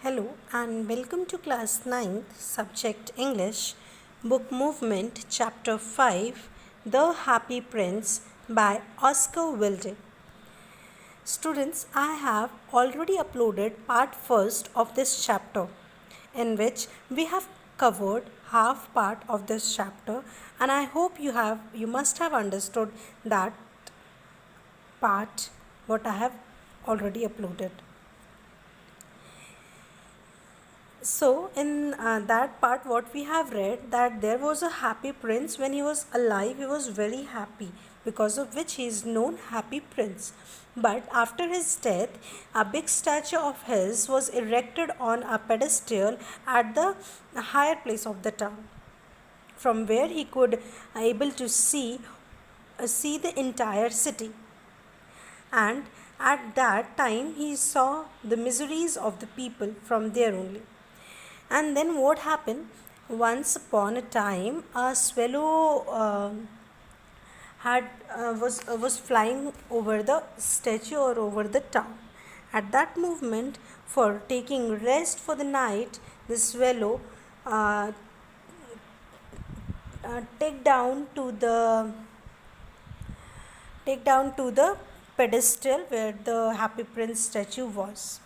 Hello and welcome to class 9th, subject English, book movement, chapter 5, The Happy Prince by Oscar Wilde. Students, I have already uploaded part first of this chapter in which we have covered half part of this chapter, and I hope you must have understood that part what I have already uploaded. So, in that part, what we have read that there was a happy prince when he was alive, he was very happy, because of which he is known Happy Prince. But after his death, a big statue of his was erected on a pedestal at the higher place of the town, from where he could able to see the entire city. And at that time, he saw the miseries of the people from there only. And then what happened? Once upon a time, a swallow had was flying over the statue or over the town. At that movement, for taking rest for the night, the swallow uh, take down to the pedestal where the Happy Prince statue was,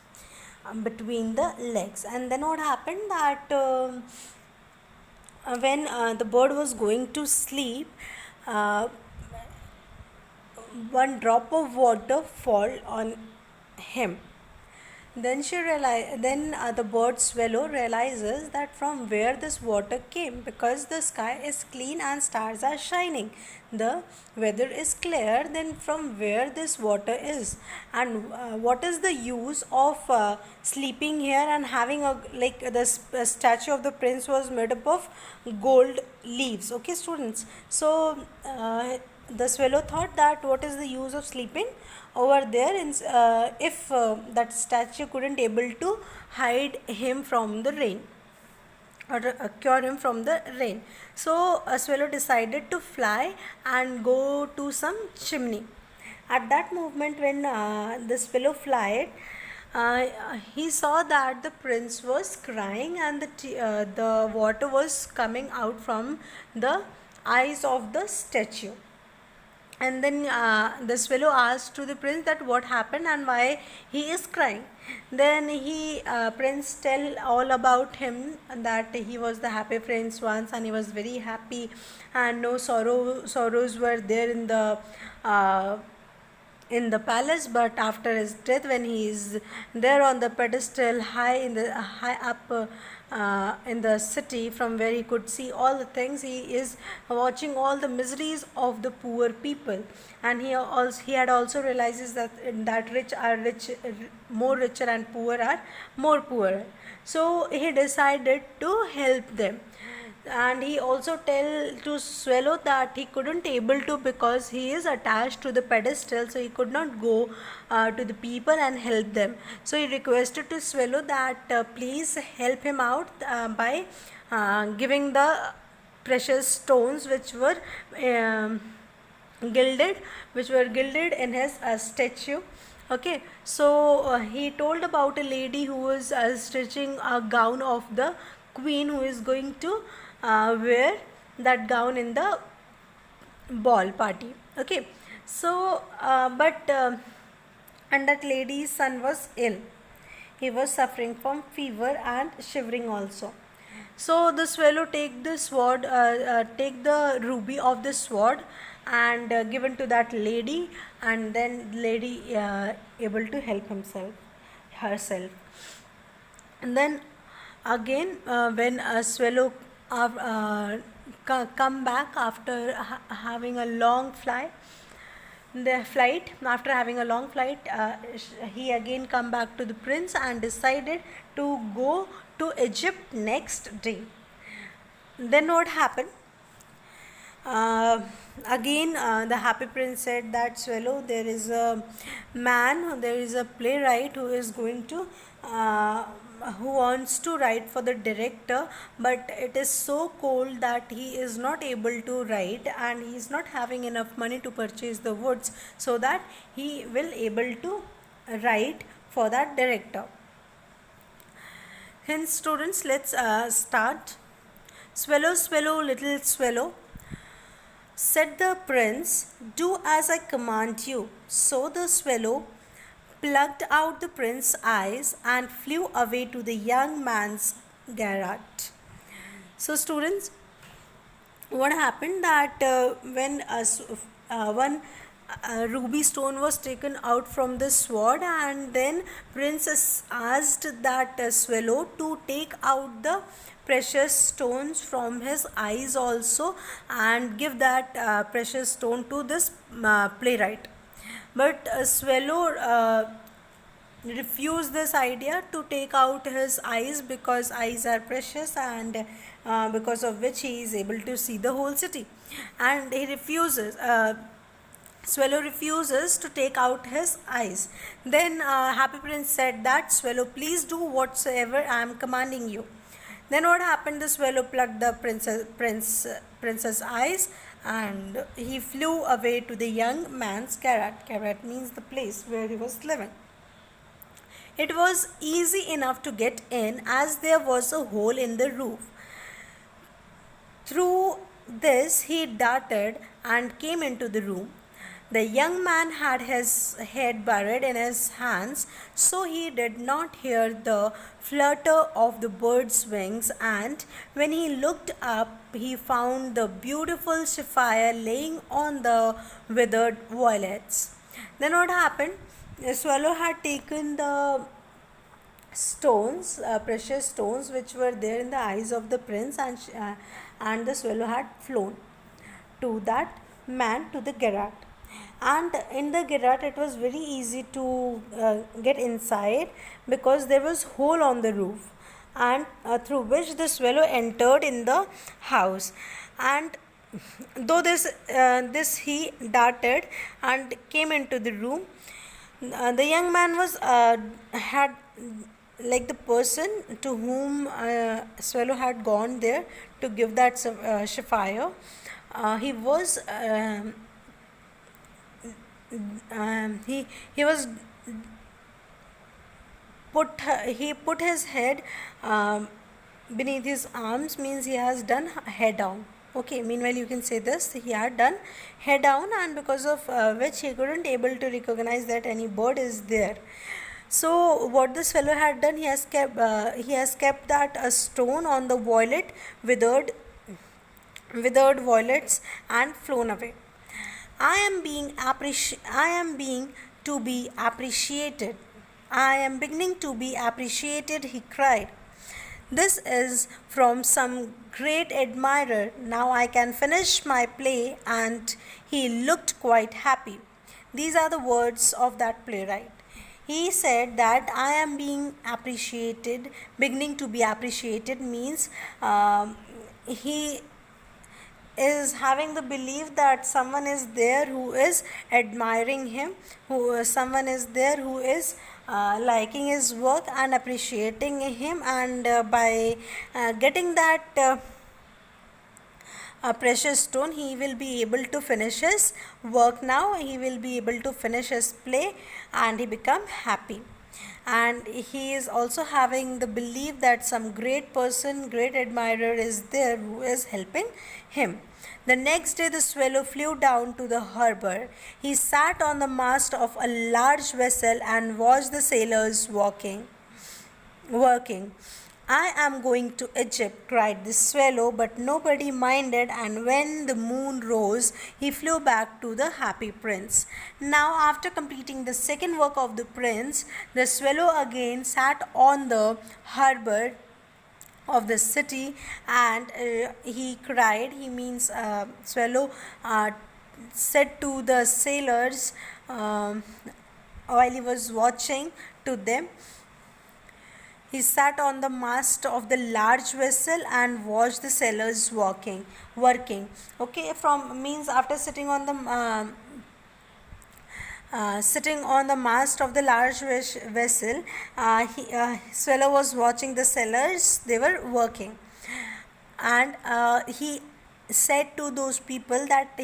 between the legs. And then what happened that when the bird was going to sleep, uh, one drop of water fall on him. Then the bird swallow realizes that from where this water came, because the sky is clean and stars are shining, the weather is clear. Then from where this water is, and what is the use of sleeping here and having a like the statue of the prince was made up of gold leaves. Okay, students. So the swallow thought that what is the use of sleeping over there if that statue couldn't able to hide him from the rain or cure him from the rain. So a swallow decided to fly and go to some chimney. At that moment, when the swallow flied, he saw that the prince was crying and the water was coming out from the eyes of the statue. And then the swallow asked to the prince that what happened and why he is crying. Then he prince tell all about him, that he was the happy prince once and he was very happy, and no sorrows were there uh, in the palace. But after his death, when he is there on the pedestal high up in the city, from where he could see all the things, he is watching all the miseries of the poor people. And he had also realizes that rich are rich, more richer, and poor are more poorer. So he decided to help them. And he also tell to swallow that he couldn't able to, because he is attached to the pedestal, so he could not go to the people and help them. So he requested to swallow that please help him out by giving the precious stones gilded which were gilded in his statue. Okay, so he told about a lady who was stitching a gown of the queen, who is going to wear that gown in the ball party. Okay, so and that lady's son was ill. He was suffering from fever and shivering also. So the swallow take the ruby of the sword and given to that lady, and then lady able to help herself. And then again, when a swallow come back after having a long flight, after having a long flight, he again come back to the prince and decided to go to Egypt next day. Then what happened? Uh, Again, the Happy Prince said that swallow, there is a man, there is a playwright who is going to who wants to write for the director, but it is so cold that he is not able to write, and he is not having enough money to purchase the woods, so that he will able to write for that director. Hence, students, let's start. Swallow, swallow, little swallow, said the prince, do as I command you. So the swallow plucked out the prince's eyes and flew away to the young man's garret. So, students, what happened that when one ruby stone was taken out from the sword, and then princess asked that swallow to take out the precious stones from his eyes also and give that precious stone to this playwright. But swallow refused this idea to take out his eyes, because eyes are precious, and because of which he is able to see the whole city, and he refuses. Swallow refuses to take out his eyes. Then Happy Prince said that, Swallow, please do whatsoever I am commanding you. Then what happened? The swallow plucked the princess eyes, and he flew away to the young man's garret. Garret means the place where he was living. It was easy enough to get in, as there was a hole in the roof. Through this he darted and came into the room. The young man had his head buried in his hands, so he did not hear the flutter of the bird's wings, and when he looked up, he found the beautiful sapphire laying on the withered violets. Then what happened? The swallow had taken the stones, precious stones, which were there in the eyes of the prince, and the swallow had flown to that man to the garret. And in the garret, it was very easy to get inside, because there was hole on the roof, and through which the swallow entered in the house. And though this he darted and came into the room, the young man was had, like, the person to whom swallow had gone there to give that sapphire. He was he was he put his head beneath his arms, means he has done head down. Okay, meanwhile you can say this, he had done head down, and because of which he couldn't able to recognize that any bird is there. So what this fellow had done, he has kept that a stone on the withered violets, and flown away. I am being to be appreciated. I am beginning to be appreciated, he cried. This is from some great admirer. Now I can finish my play, and he looked quite happy. These are the words of that playwright. He said that I am being appreciated, beginning to be appreciated means he is having the belief that someone is there who is admiring him, someone is there who is liking his work and appreciating him, and by getting that a precious stone, he will be able to finish his work. Now he will be able to finish his play, and he become happy. And he is also having the belief that some great person, great admirer is there who is helping him. The next day the swallow flew down to the harbour. He sat on the mast of a large vessel and watched the sailors working. I am going to Egypt, cried the swallow, but nobody minded, and when the moon rose, he flew back to the happy prince. Now, after completing the second work of the prince, the swallow again sat on the harbour of the city, and he cried. He means swallow said to the sailors while he was watching to them. He sat on the mast of the large vessel and watched the sailors working. Okay, from means after sitting on the mast of the large vessel, swallow was watching the sailors. They were working, and he said to those people that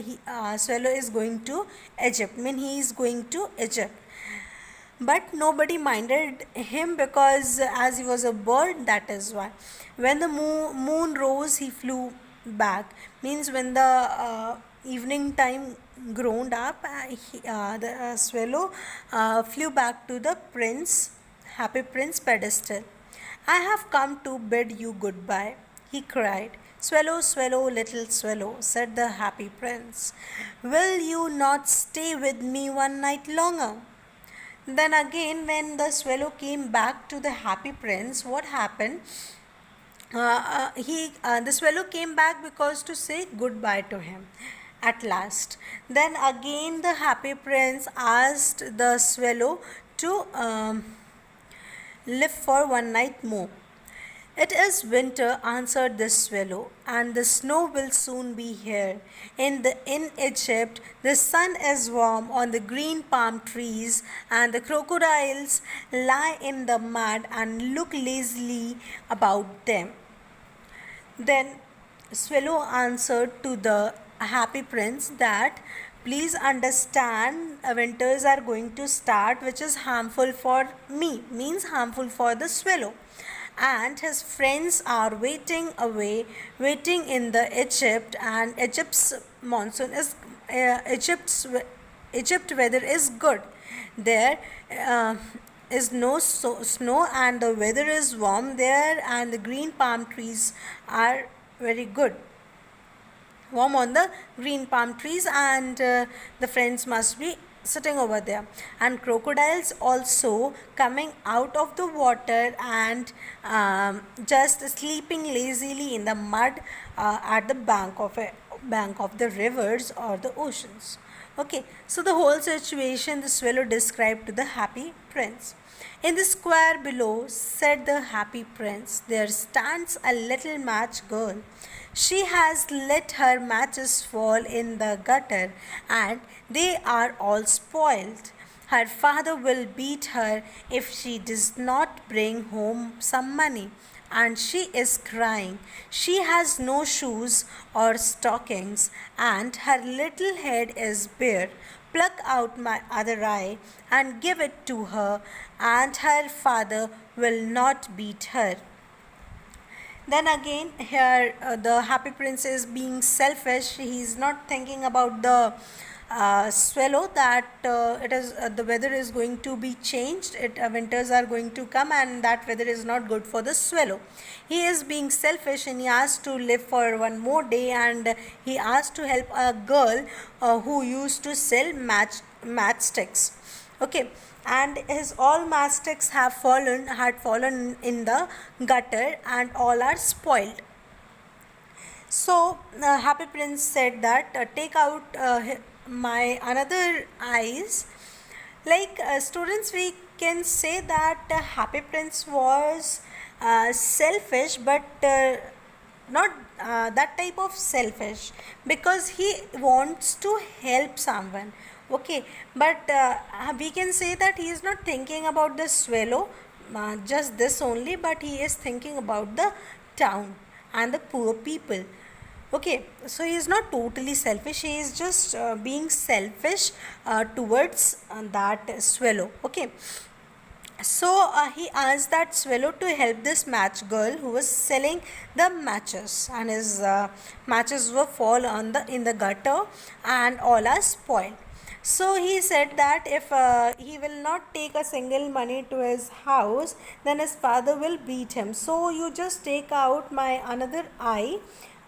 swallow is going to Egypt. Mean he is going to Egypt. But nobody minded him because as he was a bird, that is why. When the moon rose, he flew back. Means when the evening time grown up, the swallow flew back to the happy prince pedestal. I have come to bid you goodbye, he cried. Swallow, swallow, little swallow, said the happy prince. Will you not stay with me one night longer? Then again, when the swallow came back to the happy prince, what happened? The swallow came back because to say goodbye to him. At last, then again the happy prince asked the swallow to live for one night more. It is winter, answered the swallow, and the snow will soon be here. In Egypt, the sun is warm on the green palm trees, and the crocodiles lie in the mud and look lazily about them. Then Swallow answered to the happy prince that please understand winters are going to start, which is harmful for me, means harmful for the swallow, and his friends are waiting in the Egypt, and Egypt's Egypt weather is good. There is no snow, and the weather is warm there, and the green palm trees are very good, warm on the green palm trees, and the friends must be sitting over there, and crocodiles also coming out of the water and just sleeping lazily in the mud at the bank of the rivers or the oceans. Okay, so the whole situation the swallow described to the happy prince. In the square below, said the happy prince, there stands a little match girl. She has let her matches fall in the gutter, and they are all spoiled. Her father will beat her if she does not bring home some money, and she is crying. She has no shoes or stockings, and her little head is bare. Pluck out my other eye and give it to her, and her father will not beat her. Then again, here the happy prince is being selfish. He is not thinking about the swallow, that it is the weather is going to be changed. Winters are going to come, and that weather is not good for the swallow. He is being selfish, and he asked to live for one more day, and he asked to help a girl who used to sell matchsticks. Okay, and his all matchsticks had fallen in the gutter, and all are spoiled. So happy prince said that take out my another eyes. Like students, we can say that happy prince was selfish, but not that type of selfish, because he wants to help someone. Okay, but we can say that he is not thinking about the swallow, just this only, but he is thinking about the town and the poor people. Okay, so he is not totally selfish, he is just being selfish towards that swallow. Okay, so he asked that swallow to help this match girl who was selling the matches, and his matches were fall on the in the gutter, and all are spoiled. So he said that if he will not take a single money to his house, then his father will beat him. So you just take out my another eye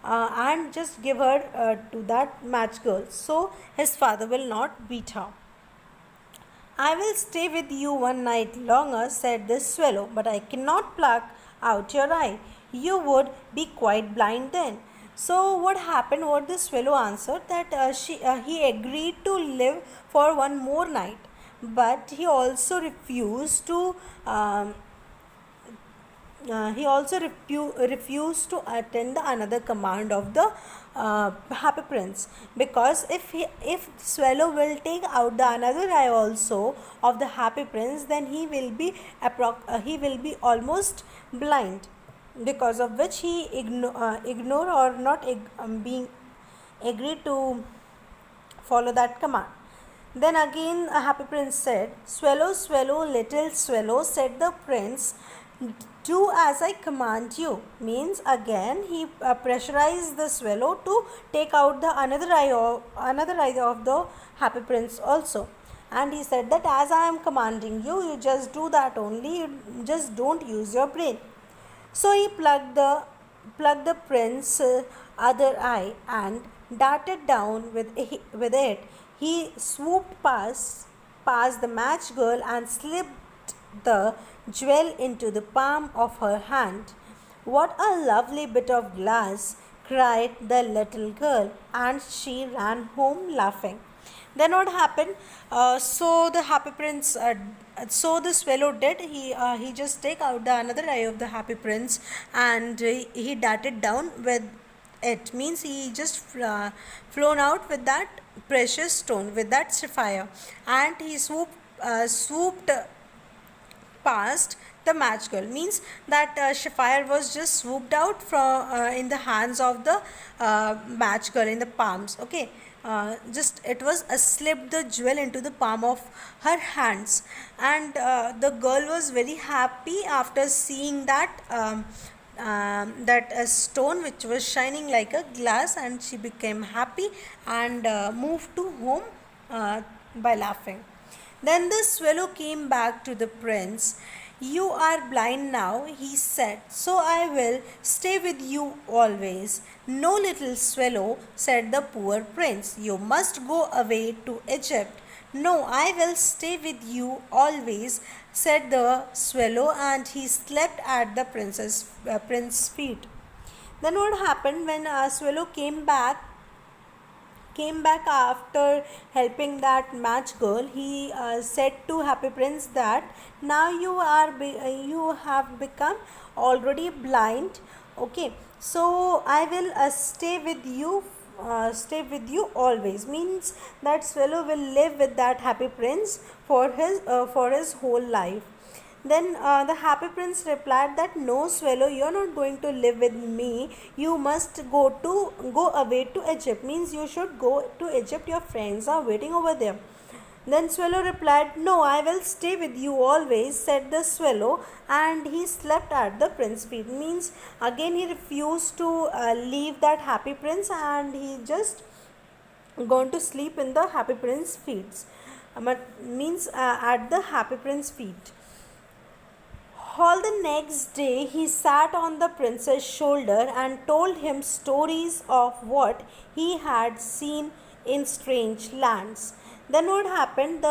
and just give her to that match girl, so his father will not beat her. I will stay with you one night longer, said the swallow, but I cannot pluck out your eye. You would be quite blind then. So what happened? What the swallow answered, that he agreed to live for one more night, but he also refused to attend the another command of the happy prince, because if swallow will take out the another eye also of the happy prince, then he will be almost blind, because of which he ignore or not being agreed to follow that command. Then again a happy prince said, "Swallow, swallow, little swallow," said the prince, "do as I command you." Means again he pressurized the swallow to take out the another eye of the happy prince also. And he said that as I am commanding you, you just do that only, you just don't use your brain. So he plucked the prince's other eye and darted down with it. He swooped past the match girl and slipped the jewel into the palm of her hand. "What a lovely bit of glass!" cried the little girl, and she ran home laughing. Then what happened? So the happy prince, so the swallow did. He just take out the another eye of the happy prince, and he darted down with it. Means he just flown out with that precious stone, with that sapphire, and he swooped past the match girl. Means that sapphire was just swooped out from in the hands of the match girl, in the palms. Okay, just it was slipped the jewel into the palm of her hands, and the girl was very happy after seeing that that stone which was shining like a glass, and she became happy and moved to home by laughing. Then the swallow came back to the prince. "You are blind now," he said, "so I will stay with you always." "No, little swallow," said the poor prince, "you must go away to Egypt." "No, I will stay with you always," said the swallow, and he slept at the prince's feet. Then what happened when swallow came back after helping that match girl? He said to happy prince that now you have become already blind. Okay, so I will stay with you always. Means that swallow will live with that happy prince for his whole life. Then the happy prince replied that, "No, swallow, you are not going to live with me. You must go away to Egypt." Means you should go to Egypt. Your friends are waiting over there. Then swallow replied, "No, I will stay with you always," said the swallow, and he slept at the prince's feet. Means again he refused to leave that happy prince, and he just gone to sleep in the happy prince's feet. Means at the happy prince's feet. All the next day he sat on the prince's shoulder and told him stories of what he had seen in strange lands. Then what happened?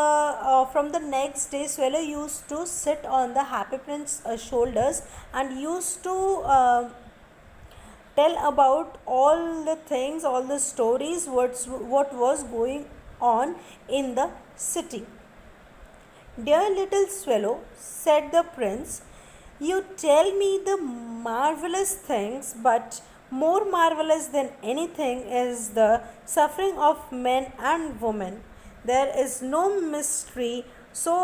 From the next day, swallow used to sit on the happy prince's shoulders and used to tell about all the things, all the stories, what was going on in the city. "Dear little swallow," said the prince, "you tell me the marvelous things, but more marvelous than anything is the suffering of men and women. There is no mystery so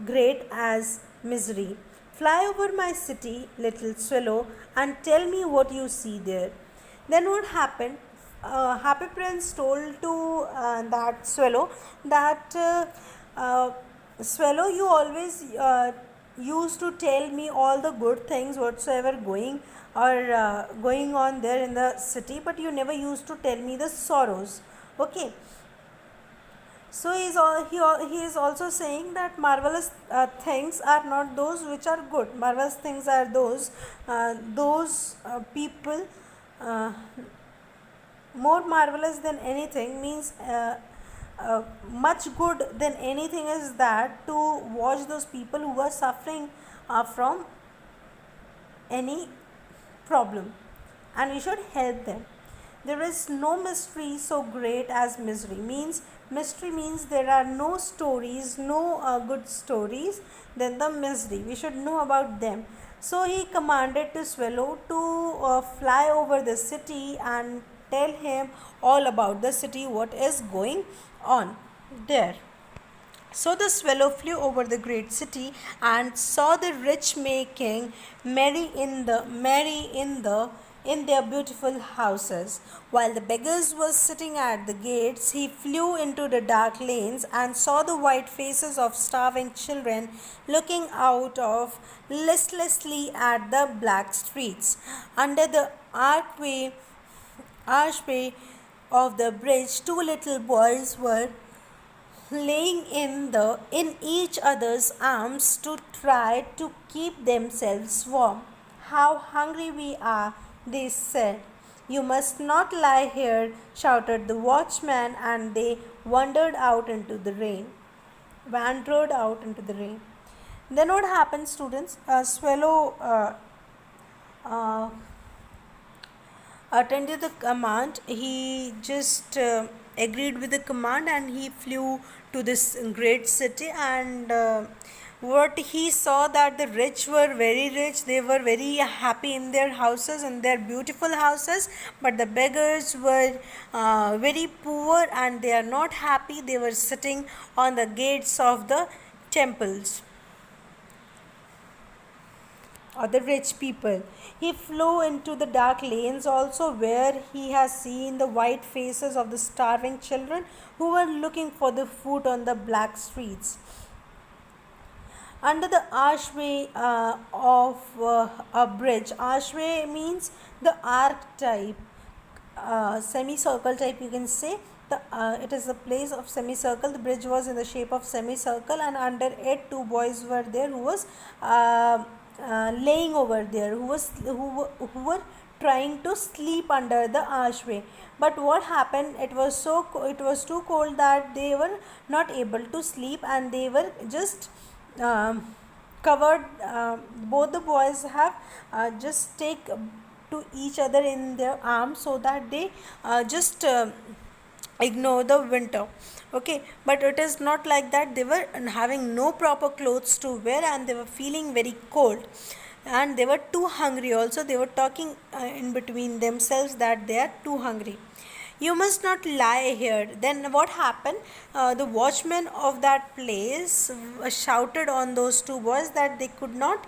great as misery. Fly over my city, little swallow, and tell me what you see there." Then what happened? Happy Prince told to that swallow that swallow, you always used to tell me all the good things whatsoever going on there in the city, but you never used to tell me the sorrows. Okay, so he is also saying that marvelous things are not those which are good. Marvelous things are those people. More marvelous than anything means much good than anything is that to watch those people who are suffering from any problem, and we should help them. There is no mystery so great as misery. Means mystery means there are no stories, no good stories than the misery. We should know about them. So he commanded to swallow to fly over the city and tell him all about the city, what is going on there. So the swallow flew over the great city and saw the rich making merry in the in their beautiful houses. While the beggars were sitting at the gates, he flew into the dark lanes and saw the white faces of starving children looking out of listlessly at the black streets. Under the archway of the bridge, two little boys were laying in each other's arms to try to keep themselves warm. How hungry we are, they said. You must not lie here, shouted the watchman, and they wandered out into the rain. Wandered out into the rain. Then what happened, students? A swallow uh, attended the command. He just agreed with the command and he flew to this great city. And what he saw, that the rich were very rich, they were very happy in their houses, in their beautiful houses, but the beggars were very poor and they are not happy. They were sitting on the gates of the temples, or the rich people. He flew into the dark lanes also, where he has seen the white faces of the starving children who were looking for the food on the black streets. Under the archway of a bridge, archway means the arc type, semicircle type, you can say. It is the place of semicircle. The bridge was in the shape of semicircle, and under it two boys were there who was laying over there, who were trying to sleep under the archway. But what happened, it was too cold that they were not able to sleep, and they were just covered. Both the boys have just take to each other in their arms, so that they just ignore the winter. Okay, but it is not like that. They were having no proper clothes to wear, and they were feeling very cold, and they were too hungry also. They were talking in between themselves that they are too hungry. You must not lie here. Then what happened? The watchman of that place shouted on those two boys that they could not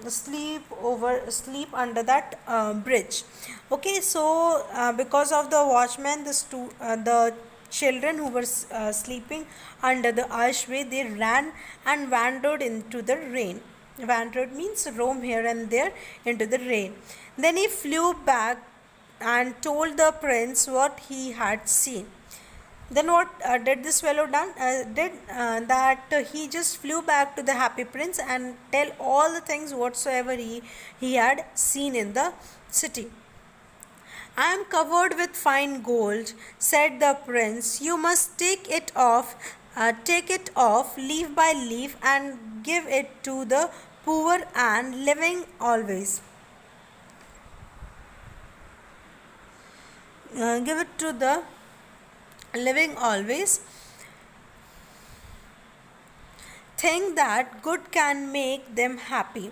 sleep under that bridge. Okay, so because of the watchman, the children who were sleeping under the archway, they ran and wandered into the rain. Wandered means roam here and there into the rain. Then he flew back and told the prince what he had seen. Then what did this fellow done? He just flew back to the happy prince and tell all the things whatsoever he had seen in the city. I am covered with fine gold, said the prince. You must take it off leaf by leaf, and give it to the poor and living always. Give it to the living always. Think that good can make them happy.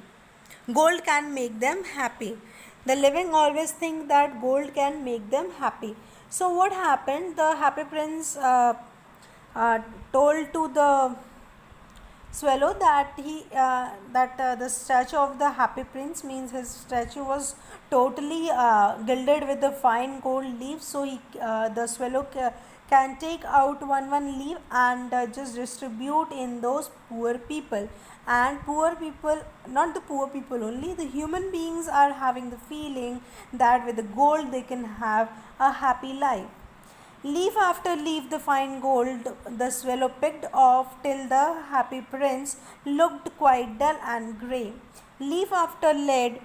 Gold can make them happy. The living always think that gold can make them happy. So what happened? The happy prince told to the swallow that the statue of the happy prince, means his statue was totally gilded with the fine gold leaves. So the swallow can take out one leaf and just distribute in those poor people. And poor people, not the poor people only, the human beings are having the feeling that with the gold they can have a happy life. Leaf after leaf the fine gold the swallow picked off, till the happy prince looked quite dull and grey. Leaf after lead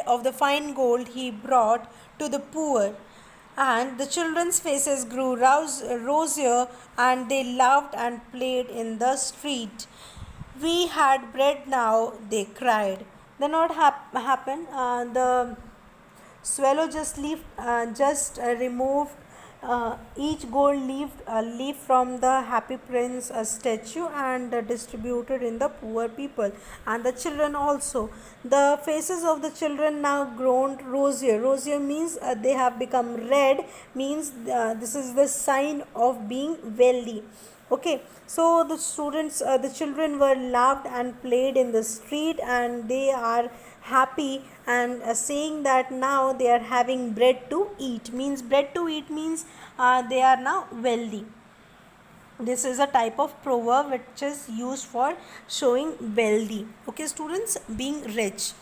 of the fine gold he brought to the poor, and the children's faces grew rosier, and they laughed and played in the street. We had bread now, they cried. Then what happened? The swallow just removed each gold leaf from the happy prince statue, and distributed in the poor people and the children also. The faces of the children now grown rosier means they have become red, means this is the sign of being wealthy. Okay, so the children were loved and played in the street, and they are happy and saying that now they are having bread to eat. Means bread to eat means they are now wealthy. This is a type of proverb which is used for showing wealthy. Okay, students, being rich.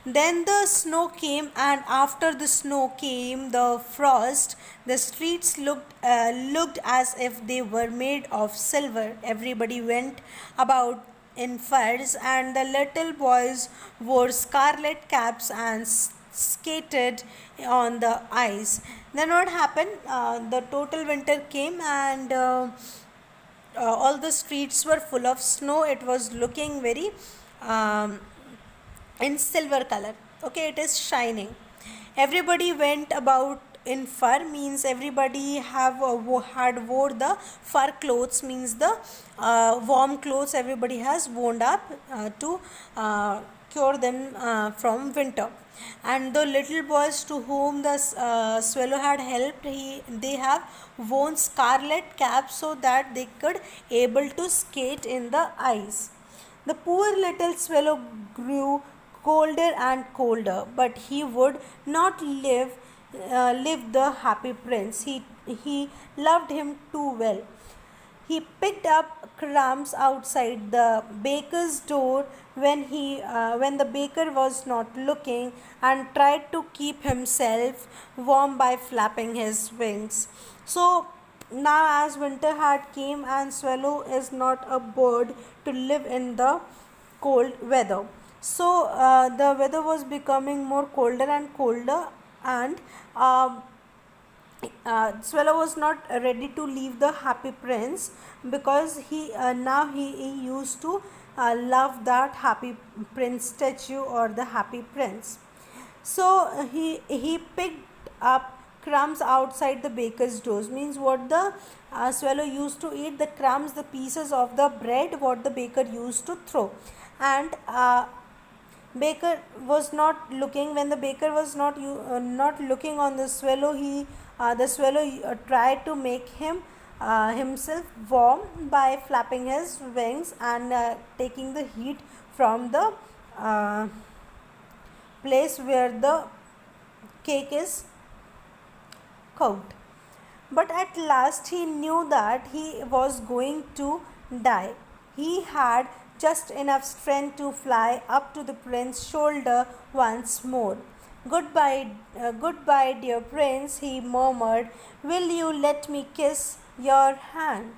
Then the snow came, and after the snow came the frost. The streets looked as if they were made of silver. Everybody went about in furs, and the little boys wore scarlet caps and skated on the ice. Then what happened? The total winter came, and all the streets were full of snow. It was looking very um, in silver color. Okay, it is shining. Everybody went about in fur, means everybody had wore the fur clothes, means the warm clothes everybody has worn up to cure them from winter. And the little boys to whom the swallow had helped, they have worn scarlet caps so that they could able to skate in the ice. The poor little swallow grew colder and colder, but he would not live the happy prince. He loved him too well. He picked up crumbs outside the baker's door when the baker was not looking, and tried to keep himself warm by flapping his wings. So now, as winter had came, and swallow is not a bird to live in the cold weather. So the weather was becoming more colder and colder, and swallow was not ready to leave the happy prince, because he used to love that happy prince statue or the happy prince. So he picked up crumbs outside the baker's doors, means what the swallow used to eat, the crumbs, the pieces of the bread what the baker used to throw. And baker was not looking. When the baker was not looking on the swallow, the swallow tried to make himself warm by flapping his wings and taking the heat from the uh, place where the cake is cooked. But at last he knew that he was going to die. He had just enough strength to fly up to the prince's shoulder once more. Goodbye, dear prince, he murmured. Will you let me kiss your hand?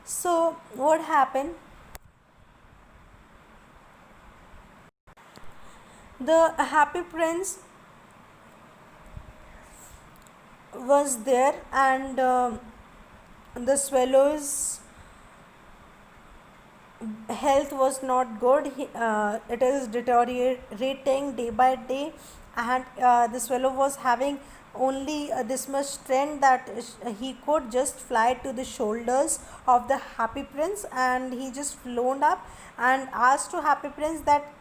So, what happened? The happy prince was there, and the swallow's health was not good. It is deteriorating day by day, and the swallow was having only this much strength that he could just fly to the shoulders of the happy prince, and he just flown up and asked to happy prince that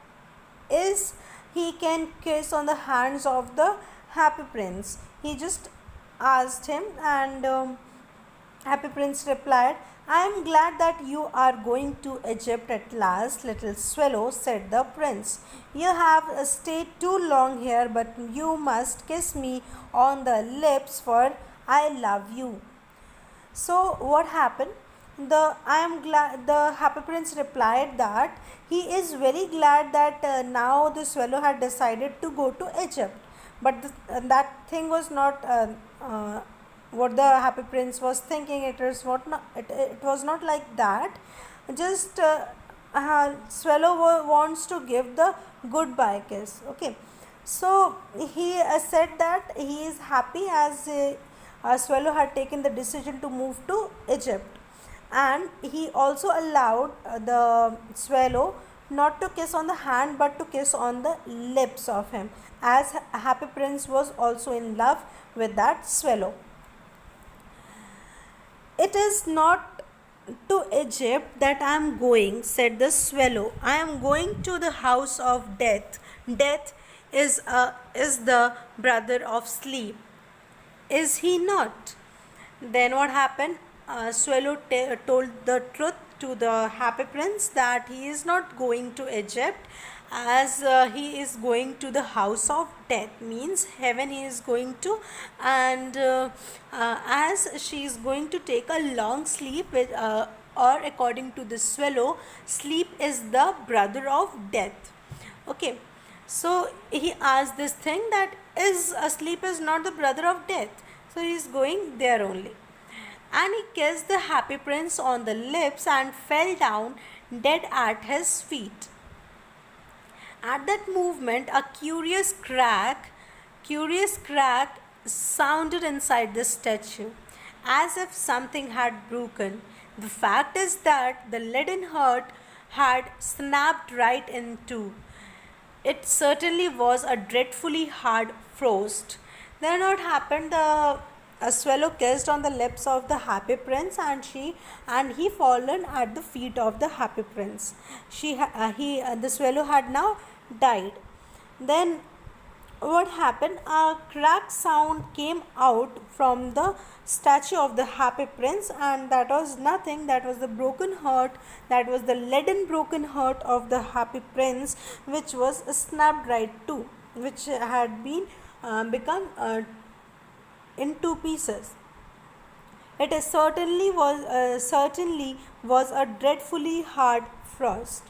is he can kiss on the hands of the happy prince. He just asked him, and happy prince replied, I am glad that you are going to Egypt at last, little swallow, said the prince. You have stayed too long here, but you must kiss me on the lips, for I love you. So what happened? The happy prince replied that he is very glad that now the swallow had decided to go to Egypt, but that thing was not what the happy prince was thinking. It was not like that. Just swallow wants to give the goodbye kiss. Okay, so he said that he is happy as swallow had taken the decision to move to Egypt, and he also allowed the swallow not to kiss on the hand but to kiss on the lips of him, as happy prince was also in love with that swallow. It is not to Egypt that I am going, said the swallow. I am going to the house of death. Death is the brother of sleep. Is he not? Then what happened? Swallow told the truth to the Happy Prince that he is not going to Egypt, as he is going to the house of death, means heaven he is going to, and as she is going to take a long sleep or according to the swallow, sleep is the brother of death. Okay, so he asked this thing that is sleep is not the brother of death, so he is going there only, and he kissed the Happy Prince on the lips and fell down dead at his feet. At that movement, a curious crack sounded inside the statue, as if something had broken. The fact is that the leaden heart had snapped right in two. It certainly was a dreadfully hard frost. Then what happened? The a swallow kissed on the lips of the Happy Prince, and he fallen at the feet of the Happy Prince. The swallow had now died. Then what happened? A cracked sound came out from the statue of the Happy Prince, and that was nothing, that was the broken heart, that was the leaden broken heart of the Happy Prince, which was snapped right too, which had been become in two pieces. It is certainly was a dreadfully hard frost.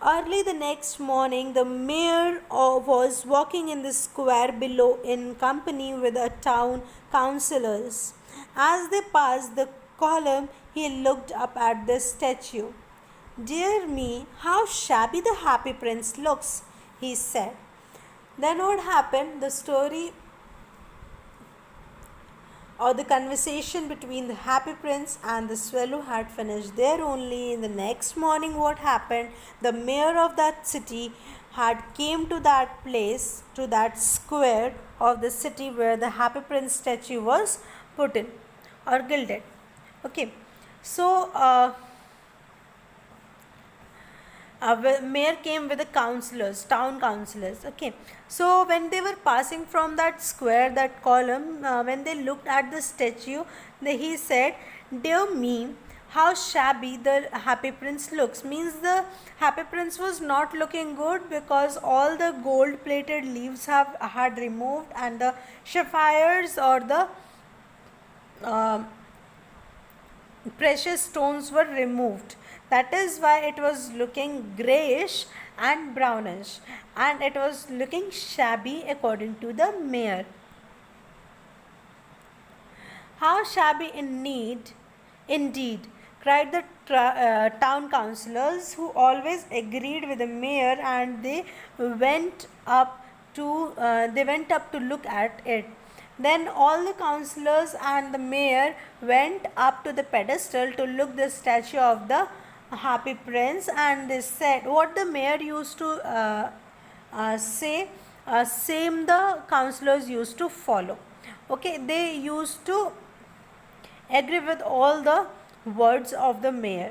Early the next morning, the mayor was walking in the square below in company with the town councillors. As they passed the column, he looked up at the statue. "Dear me, how shabby the Happy Prince looks," he said. Then what happened? The story or the conversation between the Happy Prince and the swallow had finished there only. In the next morning, what happened? The mayor of that city had came to that place, to that square of the city where the Happy Prince statue was put in or gilded. Okay, so mayor came with the councillors, town councillors. Okay, so when they were passing from that square, that column, when they looked at the statue, he said, "Dear me, how shabby the Happy Prince looks." Means the Happy Prince was not looking good, because all the gold plated leaves had removed, and the sapphires or the precious stones were removed. That is why it was looking grayish and brownish, and it was looking shabby according to the mayor. "How shabby indeed," cried the town councillors, who always agreed with the mayor, and they went up to look at it. Then all the councillors and the mayor went up to the pedestal to look the statue of the Happy Prince, and they said what the mayor used to say, same the councillors used to follow. Okay, they used to agree with all the words of the mayor.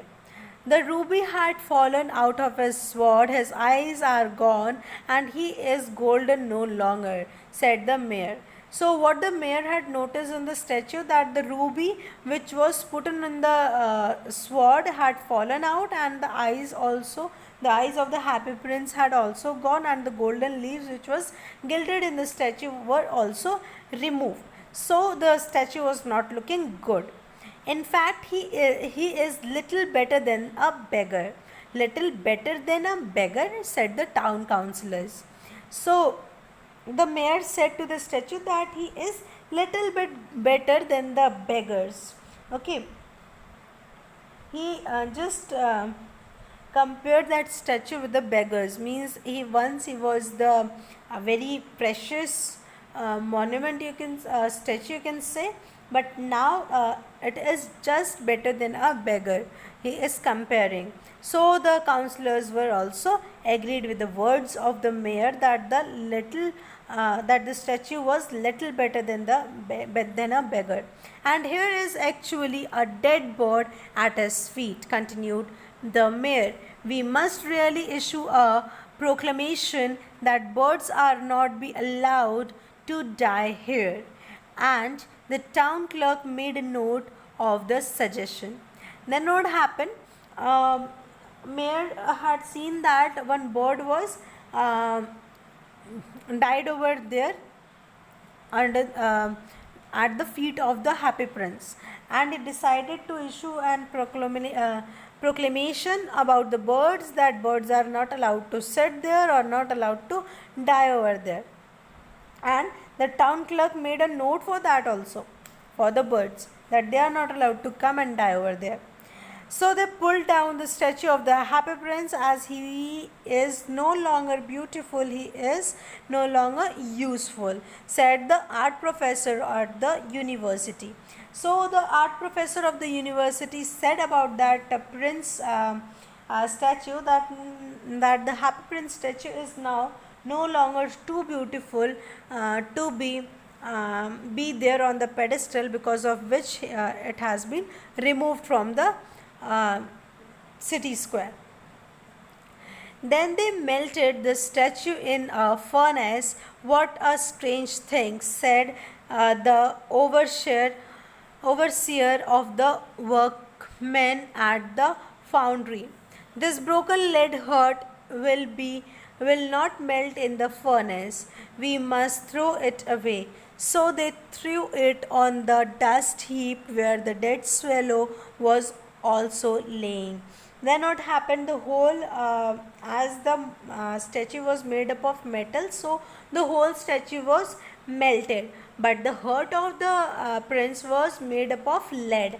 "The ruby had fallen out of his sword, his eyes are gone, and he is golden no longer," said the mayor. So what the mayor had noticed in the statue, that the ruby which was put in the sword had fallen out, and the eyes of the Happy Prince had also gone, and the golden leaves which was gilded in the statue were also removed. So the statue was not looking good. In fact, he is little better than a beggar. "Little better than a beggar," said the town councillors. So the mayor said to the statue that he is little bit better than the beggars. Okay, he just compared that statue with the beggars. Means he was the very precious monument, you can statue, you can say, but now it is just better than a beggar. He is comparing. So the councillors were also agreed with the words of the mayor that the statue was little better than a beggar. "And here is actually a dead bird at his feet," continued the mayor. "We must really issue a proclamation that birds are not be allowed to die here." And the town clerk made a note of the suggestion. Then what happened? Um Mayor had seen that one bird was died over there under at the feet of the happy prince, and he decided to issue an proclamation about the birds, that birds are not allowed to sit there or not allowed to die over there. And the town clerk made a note for that also, for the birds, that they are not allowed to come and die over there. So they pulled down the statue of the happy prince, as he is no longer beautiful, he is no longer useful, said the art professor at the university. So the art professor of the university said about that prince statue, that the happy prince statue is now no longer too beautiful to be there on the pedestal, because of which it has been removed from the city square. Then they melted the statue in a furnace. What a strange thing, said the overseer of the workmen at the foundry. This broken lead heart will not melt in the furnace. We must throw it away. So they threw it on the dust heap where the dead swallow was also laying. Then what happened? The whole, as the statue was made up of metal, so the whole statue was melted. But the heart of the prince was made up of lead,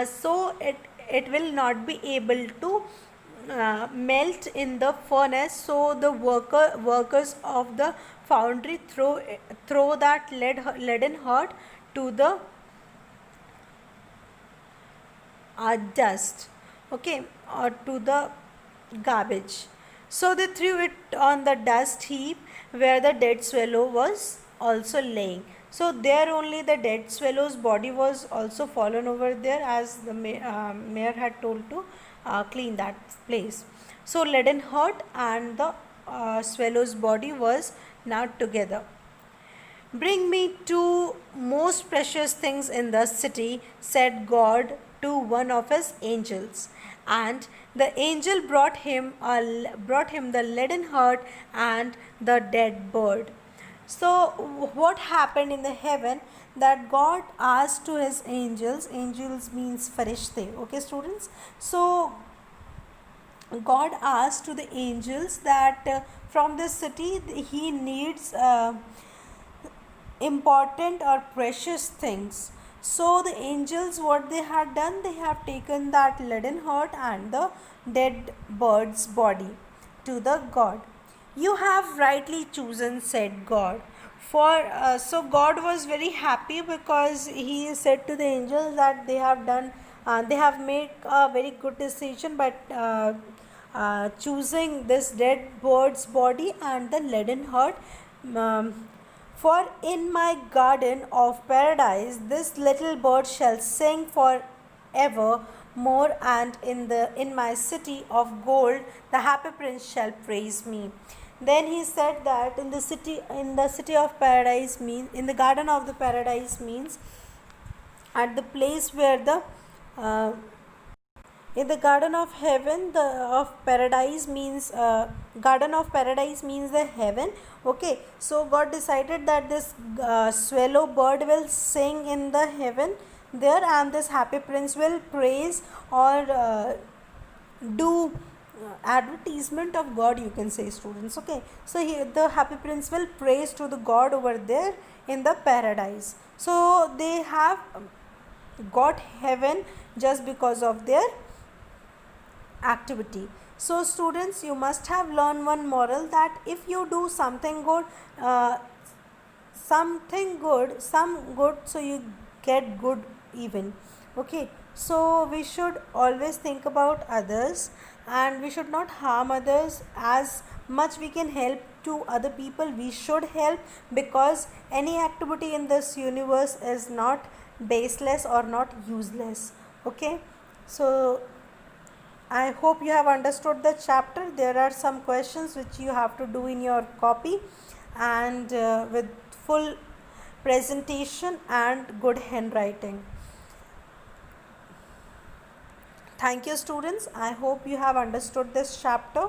so it will not be able to melt in the furnace. So the workers of the foundry throw that leaden heart to the dust, okay, or to the garbage. So they threw it on the dust heap where the dead swallow was also laying. So there only the dead swallow's body was also fallen over there, as the mayor had told to clean that place. So leaden heart and the swallow's body was now together. Bring me two most precious things in the city, said God to one of his angels. And the angel brought him the leaden heart and the dead bird. So what happened in the heaven, that God asked to his angels means farishte, okay students. So God asked to the angels that from this city he needs important or precious things. So the angels, what they had done, they have taken that leaden heart and the dead bird's body to the God. You have rightly chosen, said God. So God was very happy, because he said to the angels that they have made a very good decision by choosing this dead bird's body and the leaden heart. For in my garden of paradise this little bird shall sing forever more, and in my city of gold the happy prince shall praise me. Then he said that in the city of paradise means, in the garden of the paradise means, at the place where the in the garden of heaven, garden of paradise means the heaven, okay. So God decided that this swallow bird will sing in the heaven there, and this happy prince will praise or do advertisement of God, you can say, students, okay. So the happy prince will praise to the God over there in the paradise. So they have got heaven just because of their activity. So students, you must have learned one moral, that if you do something good, some good, so you get good even, okay. So we should always think about others, and we should not harm others. As much we can help to other people, we should help, because any activity in this universe is not baseless or not useless, okay. So I hope you have understood the chapter. There are some questions which you have to do in your copy, and with full presentation and good handwriting. Thank you, students. I hope you have understood this chapter.